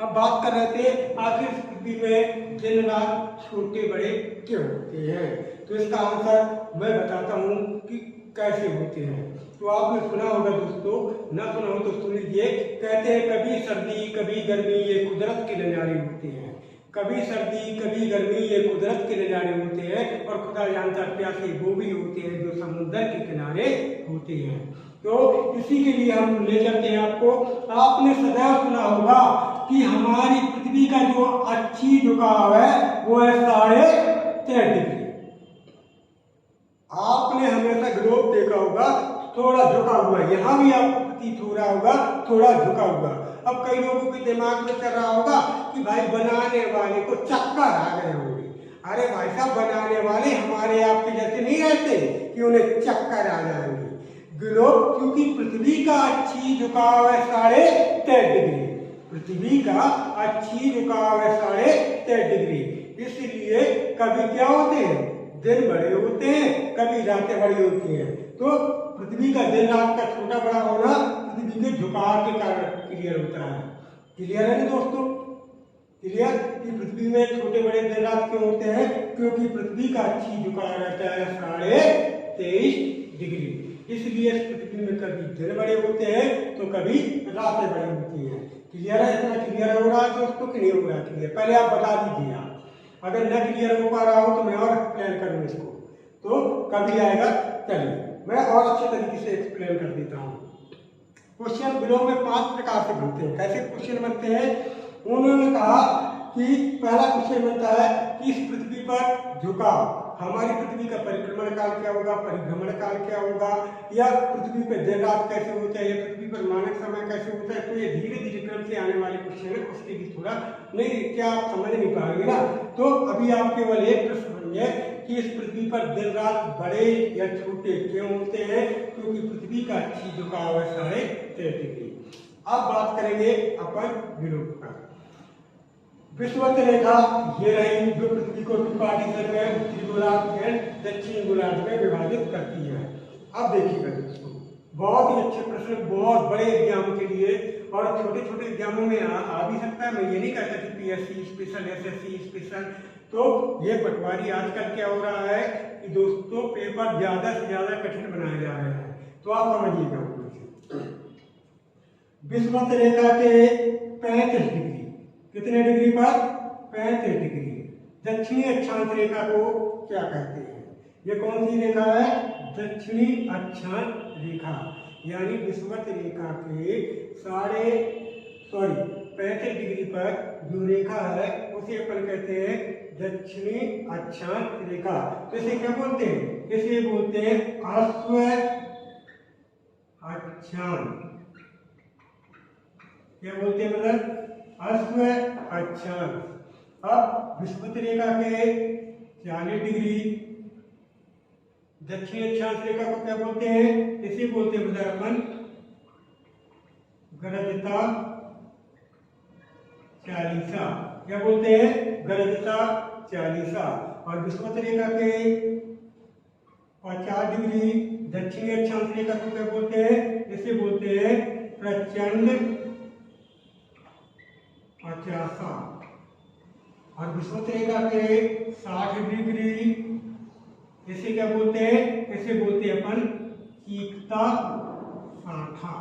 S1: अब बात कर रहे थे आखिर इस पृथ्वी में दिन रात छोटे बड़े क्यों होते हैं। तो इसका आंसर मैं बताता हूँ कि कैसे होते हैं। तो आपने सुना होगा दोस्तों, ना सुना हो तो सुन लीजिए। कहते हैं कभी सर्दी कभी गर्मी ये कुदरत के नजारे होते हैं। कभी सर्दी कभी गर्मी ये कुदरत के नजारे होते हैं, और खुदा जानता प्यासे वो भी होते हैं जो समुद्र के किनारे होते हैं। तो इसी के लिए हम ले चलते हैं आपको। आपने सदैव सुना होगा कि हमारी पृथ्वी का जो अच्छी झुकाव है वो है 3.5 डिग्री। आपने हमेशा ग्लोब देखा होगा थोड़ा झुका हुआ, यहाँ भी आपको प्रतीत हो रहा होगा थोड़ा झुका हुआ। अब कई लोगों के दिमाग में चल रहा होगा कि भाई बनाने वाले को चक्कर आ गए होंगे। अरे भाई साहब, बनाने वाले हमारे आपके जैसे नहीं रहते कि उन्हें चक्कर आ जाएंगे। ग्लोब क्योंकि पृथ्वी का अच्छी झुकाव है 3.5 डिग्री, पृथ्वी का अच्छी झुकाव है 3.5 डिग्री, इसलिए कभी क्या होते हैं? दिन बड़े होते हैं, कभी रातें बड़ी होती हैं। तो पृथ्वी का दिन रात का छोटा बड़ा होना पृथ्वी के झुकाव के कारण क्लियर होता है। क्लियर है ना दोस्तों? क्लियर कि पृथ्वी में छोटे बड़े दिन रात क्यों होते हैं? क्योंकि पृथ्वी का अच्छी झुकाव रहता है 23.5 डिग्री, इसलिए इस पृथ्वी में कभी दिन बड़े होते हैं तो कभी रातें बड़ी होती हैं। क्लियर है? इतना क्लियर हो रहा है दोस्तों कि नहीं हो रहा क्लियर? पहले आप बता दीजिए। आप अगर न क्लियर हो पा रहा हो तो मैं और एक्सप्लेन करूँ इसको, तो कभी आएगा। चलिए मैं और अच्छे तरीके से एक्सप्लेन कर देता हूँ। क्वेश्चन बिलो में 5 प्रकार से बनते हैं। कैसे क्वेश्चन बनते हैं? उन्होंने कहा कि पहला क्वेश्चन बनता है कि इस पृथ्वी पर झुकाव, हमारी पृथ्वी का परिक्रमण काल क्या होगा, परिभ्रमण काल क्या होगा, या पृथ्वी पर दिन रात कैसे होता है, या पृथ्वी पर मानक समय कैसे होता है। तो ये धीरे धीरे क्रम से आने वाले क्वेश्चन है, उसके भी थोड़ा नहीं क्या आप समझ नहीं पाएंगे ना। तो अभी आप केवल एक प्रश्न समझिए कि इस पृथ्वी पर दिन रात बड़े या छोटे क्यों होते हैं, क्योंकि पृथ्वी का अच्छी झुकाव है 13.5 डिग्री। अब बात करेंगे अपन यूरोप का। विषुवत रेखा ये रही जो पृथ्वी को टू पार्टीशन में उत्तरी गोलार्ध एंड दक्षिणी गोलार्ध में विभाजित करती है। अब देखिएगा दोस्तों, बहुत ही अच्छे प्रश्न, बहुत बड़े एग्जाम के लिए और छोटे छोटे एग्जामों में आ भी सकता है। मैं ये नहीं कहता कि पीएससी स्पेशल, एसएससी स्पेशल, तो ये पटवारी आजकल क्या हो रहा है कि दोस्तों पेपर ज्यादा से ज्यादा कठिन बनाए जा रहे हैं, तो आप समझिएगा। विषुवत रेखा के 35 डिग्री, कितने डिग्री पर? 35 डिग्री दक्षिणी अक्षांश रेखा को क्या कहते हैं? ये कौन सी रेखा है? दक्षिणी अक्षांश रेखा, यानी विषुवत रेखा के 35 डिग्री पर जो रेखा है उसे अपन कहते हैं दक्षिणी अक्षांश रेखा। तो इसे क्या बोलते हैं? इसे बोलते हैं अश्व अक्षांश। क्या बोलते हैं मतलब? अश्व अक्षांश। अब विषुवत रेखा के 40 डिग्री दक्षिणी अक्षांश रेखा को क्या बोलते हैं? इसे बोलते हैं मतलब अपन गरजता चालीसा। क्या बोलते हैं? गरजता चालीसा। और विषुवत रेखा के 50 डिग्री दक्षिणी अक्षांश रेखा को क्या बोलते हैं? इसे बोलते हैं प्रचंड 50। और विषुवत रेखा के 60 डिग्री इसे क्या बोलते हैं? इसे बोलते हैं अपन चीकता साठा।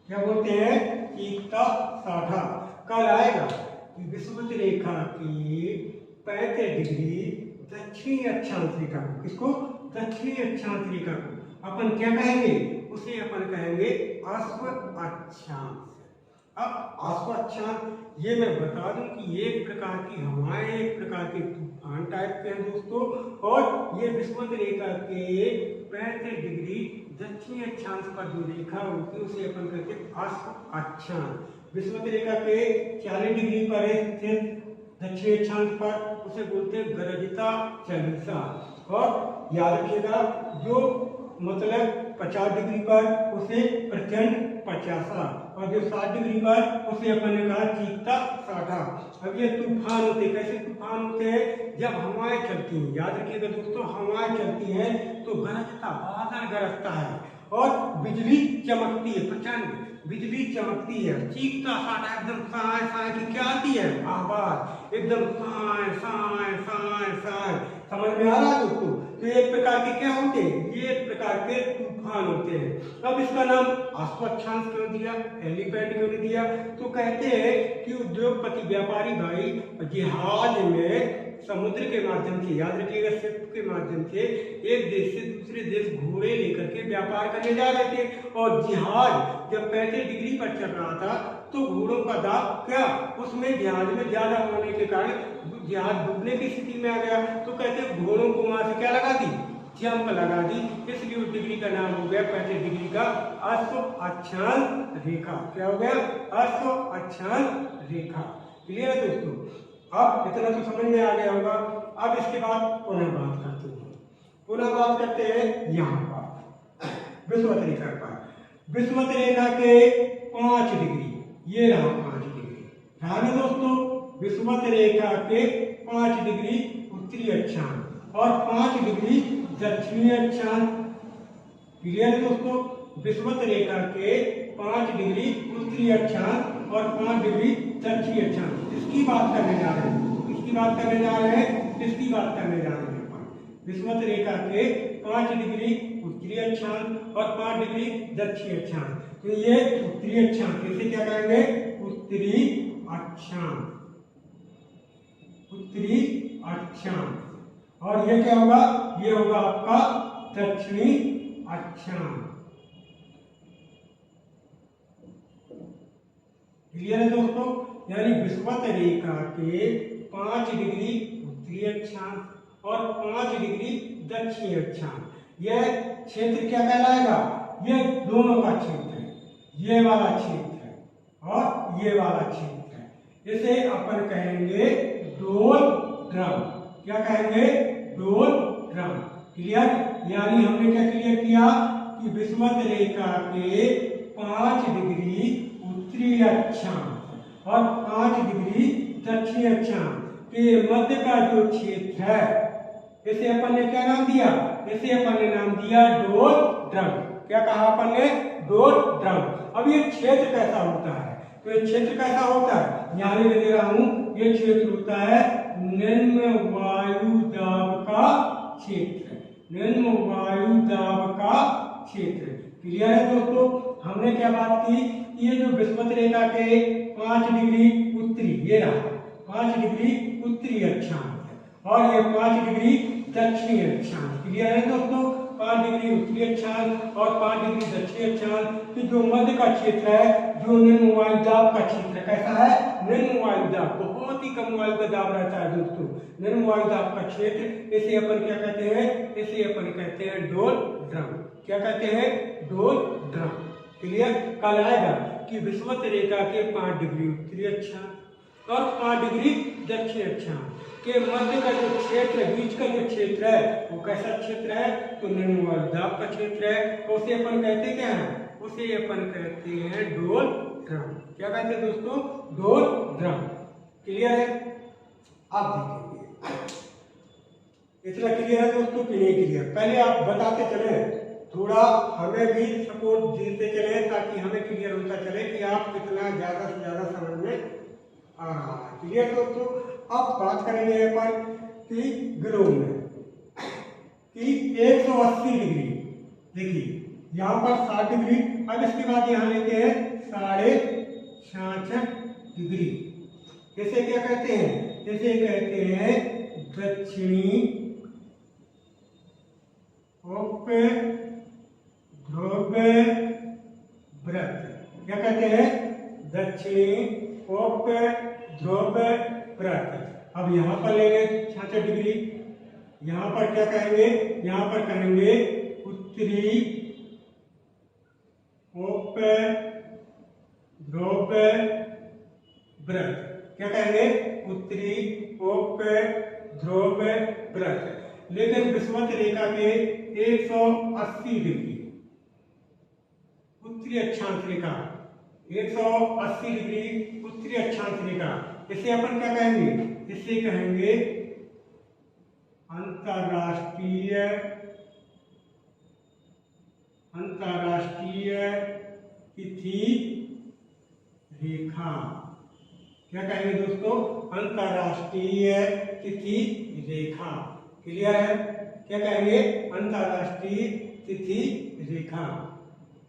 S1: क्या बोलते हैं? चीकता साठा। कल आएगा कि विषुवत रेखा की 35 डिग्री दक्षिणी अक्षांश रेखा को, किसको? दक्षिणी अक्षांश रेखा को अपन क्या कहेंगे? उसे अपन कहेंगे अश्व अक्षांश। अब अश्व अक्षांश ये मैं बता दूं कि एक प्रकार की हवाएं, एक प्रकार के तूफान टाइप के हैं दोस्तों। और ये विषुवत रेखा के 35 डिग्री दक्षिणी अक्षांश पर जो रेखा होती है उसे अपन कहते हैं अश्व अक्षांश। विषुवत रेखा के 40 डिग्री पर स्थित दक्षिणी अक्षांश पर उसे बोलते हैं गरजता चालीसा। और याद रखिएगा जो मतलब 50 डिग्री पर उसे प्रचंड 50, और जो 60 डिग्री पर उसे अपन ने कहा चीकता साठा। अब ये तूफान होते हैं। कैसे तूफान होते हैं? जब हवाएं चलती हैं, याद रखिएगा दोस्तों, हवाएं चलती हैं तो गरजता, बादल गरजता है और बिजली चमकती है, प्रचंड बिजली चमकती है। चीकता साठा एकदम साए साए की क्या आती है? आवाज एकदम साए साए साए साए। समझ में आ रहा है दोस्तों? तो एक प्रकार के क्या होते हैं? ये एक प्रकार के तूफान होते हैं। अब इसका नाम अश्व अक्षांश क्यों दिया, एलिफेंट क्यों नहीं दिया? तो कहते हैं कि उद्योगपति व्यापारी भाई जहाज में समुद्र के माध्यम से, याद रखिएगा शिप के माध्यम से एक देश से दूसरे देश घोड़े लेकर के व्यापार करने जा रहे थे। और जहाज जब 35 डिग्री पर चल रहा था तो घोड़ों का दाब क्या उसमें जहाज में ज्यादा होने के कारण जहाज डूबने की स्थिति में आ गया। तो कहते घोड़ों को वहां से क्या लगा दी? जंप लगा दी। इसलिए उस डिग्री का नाम हो गया 35 डिग्री का अश्व अक्षांश रेखा। क्या हो गया? अश्व अक्षांश रेखा। क्लियर है दोस्तों? अब इतना तो समझ में आ गया होगा। अब इसके बाद पुनः बात करते हैं, पुनः बात करते हैं यहाँ पर विषुवत रेखा पर। विषुवत रेखा के 5 डिग्री, ये रहा 5 डिग्री, ध्यान है दोस्तों, विषुवत रेखा के 5 डिग्री उत्तरी अक्षांश और 5 डिग्री दक्षिणी अक्षांश। क्लियर है दोस्तों? विषुवत रेखा के 5 डिग्री उत्तरी अक्षांश और 5 डिग्री दक्षिणी अक्षांश। इसकी बात करने जा रहे हैं, इसकी बात करने जा रहे हैं, इसकी बात करने जा रहे हैं। विषुवत रेखा के 5 डिग्री उत्तरी अक्षांश और 5 डिग्री दक्षिणी अक्षांश। तो ये उत्तरी अक्षांश, इसे क्या कहेंगे? उत्तरी अक्षांश, उत्तरी अक्षांश। और ये क्या होगा? ये होगा आपका दक्षिणी अक्षांश। क्लियर है दोस्तों? यानी विषुवत रेखा के 5 डिग्री उत्तरी अक्षांश और 5 डिग्री दक्षिणी अक्षांश। यह क्षेत्र क्या कहलाएगा? ये दोनों का क्षेत्र है, ये वाला क्षेत्र है और ये वाला क्षेत्र है। इसे अपन कहेंगे डोलड्रम। क्या कहेंगे, डोलड्रम। क्लियर। यानी हमने क्या क्लियर किया कि विषुवत रेखा के 5 डिग्री उत्तरी अक्षांश और 5 डिग्री दक्षिणी अक्षांश के मध्य का जो क्षेत्र है, इसे अपन ने क्या नाम दिया, इसे अपन ने नाम दिया डोलड्रम। क्या कहा अपन ने, डोलड्रम। अब ये क्षेत्र कैसा होता है, तो ये क्षेत्र कैसा होता है, यहाँ लिख दे रहा हूं, ये क्षेत्र होता है निम्न वायु दाब का क्षेत्र, निम्न वायु दाब का क्षेत्र। क्लियर है दोस्तों। हमने क्या बात की, ये जो विषुवत रेखा के 5 डिग्री उत्तरी, ये रहा 5 डिग्री उत्तरी अक्षांश और ये 5 डिग्री दक्षिणी अक्षांश। क्लियर है दोस्तों। 5 डिग्री उत्तरी अक्षांश और 5 डिग्री दक्षिणी अक्षांश की जो मध्य का क्षेत्र है, जो निम्न वायुदाब का क्षेत्र कैसा है, निम्न वायुदाब, बहुत ही कम वायु का दाब रहता है दोस्तों, निम्न वायुदाब का क्षेत्र, इसे अपन क्या कहते हैं, इसे अपन कहते हैं डोलड्रम। क्या कहते हैं, डोलड्रम। क्लियर। कल आएगा कि विषुवत रेखा के 5 डिग्री उत्तरी अक्षांश और 5 डिग्री दक्षिणी अक्षांश के मध्य का जो क्षेत्र, बीच का जो क्षेत्र है, वो कैसा क्षेत्र है, तो निम्न वायुदाब का क्षेत्र है। तो उसे अपन कहते क्या है, उसे अपन कहते हैं डोलड्रम। क्या कहते हैं दोस्तों, डोलड्रम। क्लियर है। आप देखेंगे इतना क्लियर है दोस्तों कि नहीं क्लियर, पहले आप बताते चले, थोड़ा हमें भी सपोर्ट देते चले ताकि हमें क्लियर होता चले कि आप कितना ज्यादा से ज्यादा समझ में आ रहा है। क्लियर दोस्तों। अब बात करेंगे अपन कि ग्लोब में कि 180 डिग्री, देखिए यहाँ पर 60 डिग्री, अब इसके बाद यहाँ लेते हैं 66.5 डिग्री। इसे क्या कहते हैं, इसे कहते हैं दक्षिणी उप ध्रुव व्रत। क्या कहते हैं, दक्षिणी उप ध्रुव व्रत। अब यहाँ पर लेंगे 66 डिग्री, यहाँ पर क्या कहेंगे, यहाँ पर कहेंगे उत्तरी उप ध्रुव व्रत। क्या कहेंगे, उत्तरी उप ध्रुव व्रत। लेकिन विषुवत रेखा के 180 डिग्री उत्तरी अक्षांश रेखा, 180 डिग्री उत्तरी अक्षांश रेखा, इसे अपन क्या कहेंगे, इसे कहेंगे अंतरराष्ट्रीय तिथि रेखा। क्या कहेंगे दोस्तों, अंतरराष्ट्रीय तिथि रेखा। क्लियर है। क्या कहेंगे, अंतरराष्ट्रीय तिथि रेखा।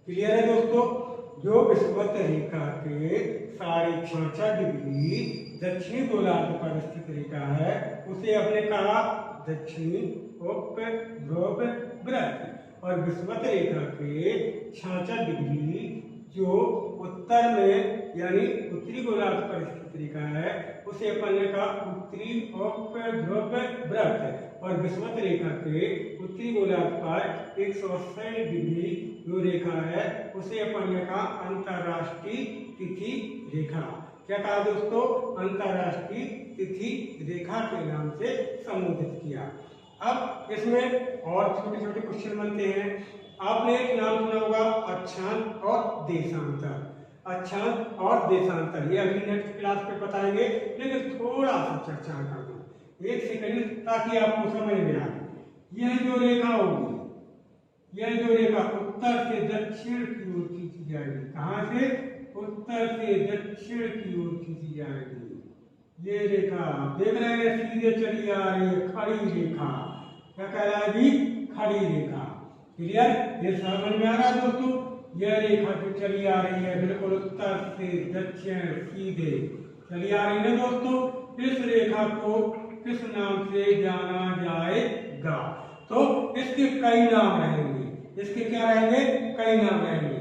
S1: क्लियर है दोस्तों। जो विषुवत रेखा के 66.5 डिग्री दक्षिणी गोलार्ध पर स्थित रेखा है, उसे हमने कहा दक्षिणी उप ध्रुव व्रत। और विषुवत रेखा के 66 डिग्री जो उत्तर में यानी उत्तरी गोलार्ध पर स्थित रेखा है, उसे अपन ने कहा उत्तरी उप ध्रुव व्रत। और विषुवत रेखा के उत्तरी गोलार्ध पर 180 डिग्री जो रेखा है, उसे अपन ने कहा अंतरराष्ट्रीय तिथि रेखा। क्या कहा दोस्तों, अंतरराष्ट्रीय तिथि रेखा के नाम से संबोधित किया। अब इसमें और छोटे छोटे क्वेश्चन बनते हैं। आपने एक नाम सुना होगा अक्षांश और देशांतर। अक्षांश और देशांतर ये अभी नेक्स्ट क्लास पे बताएंगे, लेकिन थोड़ा सा चर्चा कर दो 1 सेकंड ताकि आपको समझ में आए। यह जो रेखा होगी, यह जो रेखा उत्तर से दक्षिण की ओर खींची जाएगी। कहां से, उत्तर से दक्षिण की ओर खींची जाएगी। ये रेखा देख रहे हैं, सीधे चली आ रही है, खड़ी रेखा। क्या कहलाएगी, खड़ी रेखा। क्लियर। ये समझ में आ रहा है दोस्तों। यह रेखा जो चली आ रही है बिल्कुल उत्तर से दक्षिण सीधे चली आ रही है दोस्तों। इस रेखा को किस नाम से जाना जाएगा, तो इसके कई नाम रहेंगे। इसके क्या रहेंगे, कई नाम रहेंगे।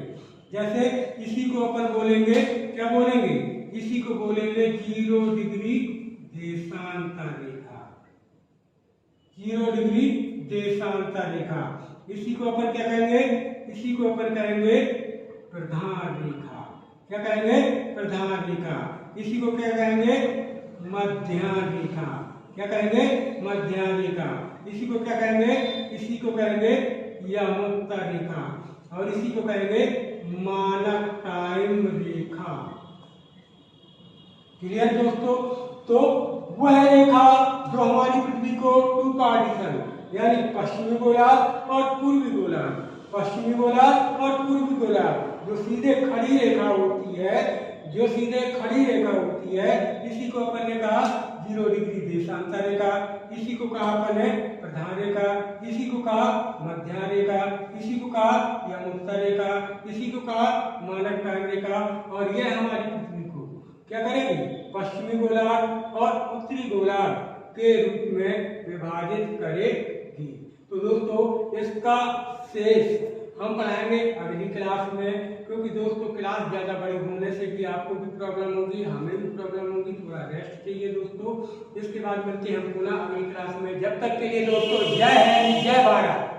S1: जैसे इसी को अपन बोलेंगे, क्या बोलेंगे, इसी को बोलेंगे 0 डिग्री देशांतर रेखा। 0 डिग्री देशांतर रेखा। इसी को अपन क्या कहेंगे, इसी को अपन कहेंगे प्रधान रेखा। क्या कहेंगे, प्रधान रेखा। इसी को क्या कहेंगे, मध्याह्न रेखा। क्या कहेंगे? मध्य रेखा। इसी को क्या कहेंगे? इसी को कहेंगे यमोत्तर रेखा और इसी को कहेंगे मानक टाइम रेखा। क्लियर दोस्तों? तो वह रेखा जो हमारी पृथ्वी को टू पार्टीशन यानी पश्चिमी गोलार्ध और पूर्वी गोलार्ध, पश्चिमी गोलार्ध और पूर्वी गोलार्ध जो सीधे खड़ी रेखा होती है, जो सीधे खड़ी रेखा होती है, इसी को अपन ने कहा 0 डिग्री देशांतर रेखा, इसी को कहा अपन ने प्रधान रेखा, इसी को कहा मध्य रेखा, इसी को कहा यमोत्तर रेखा, इसी को कहा मानक टाइम रेखा। और यह हमारी पृथ्वी को क्या करेगी? पश्चिमी गोलार्ध और उत्तरी गोलार्ध के रूप में विभाजित करेगी। तो दोस्तों इसका शेष हम पढ़ाएंगे अगली क्लास में, क्योंकि दोस्तों क्लास ज़्यादा बड़ी होने से भी आपको भी प्रॉब्लम होगी, हमें भी प्रॉब्लम होगी, थोड़ा रेस्ट चाहिए दोस्तों। इसके बाद मिलते हैं हम पुनः अगली क्लास में। जब तक के लिए दोस्तों जय हिंद, जय भारत।